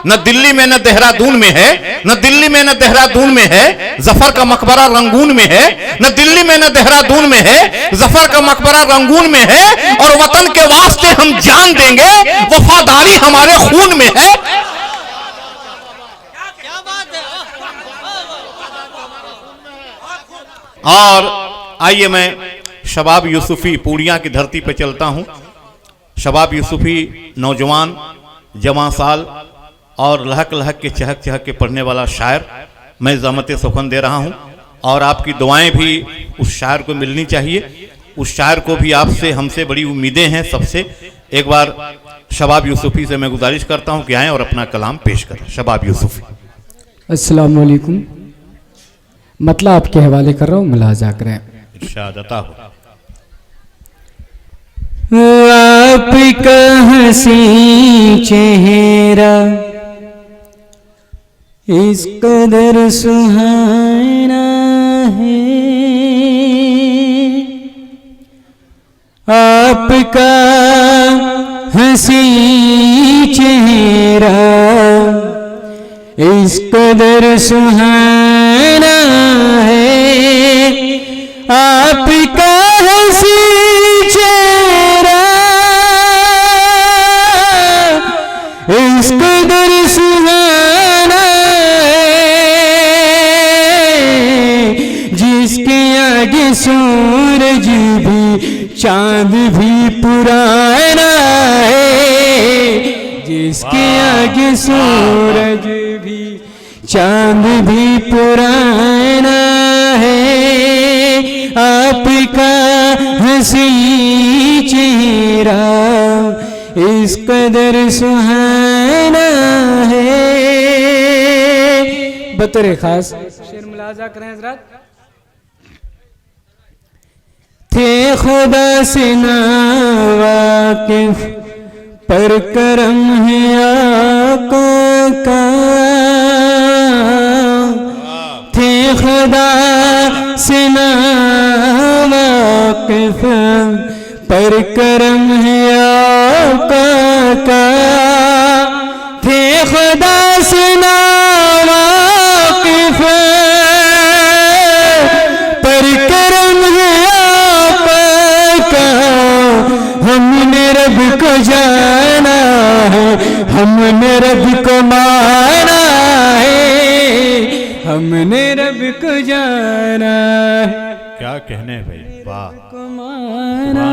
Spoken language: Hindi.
न दिल्ली में न देहरादून में है, न दिल्ली में न देहरादून में है, जफर का मकबरा रंगून में है, न दिल्ली में न देहरादून में है, जफर का मकबरा रंगून में है, और वतन के वास्ते हम जान देंगे, वफादारी हमारे खून में है। और आइए मैं शबाब यूसुफी पूड़िया की धरती पर चलता हूं। शबाब यूसुफी नौजवान जवां साल और लहक लहक के चहक चहक के पढ़ने वाला शायर मैं ज़हमत सुखन दे रहा हूं, और आपकी दुआएं भी उस शायर को मिलनी चाहिए। उस शायर को भी आपसे हमसे बड़ी उम्मीदें हैं सबसे। एक बार शबाब यूसुफी से मैं गुजारिश करता हूं कि आएँ और अपना कलाम पेश करें। शबाब यूसुफी। अस्सलाम वालेकुम। मतलब आपके हवाले कर रहा हूँ, मुलाजा करें। इरशाद अता हो। आपका हंसी चेहरा इस कदर सुहाना है, आपका हंसी चेहरा इस कदर सुहाना है, आपका हंसी चेहरा इस कदर सुहाना है, जिसके आगे सूरज भी चांद भी पुराना है, जिसके आगे सूरज भी चांद भी पुराना है, आपका हंसी चेहरा इस कदर सुहाना है। बतौर खास शेर मुलाजा करें हजरत। थे खुदा से ना वाकिफ पर करम है आका का, थे खुदा से ना वाकिफ पर करम है आका का, थे खुदा से ना वाकिफ पर करम है आका का, हमने रब को जाना है, हमने रब को माना है, हमने रब को जाना है। क्या कहने भाई, वाह, को माना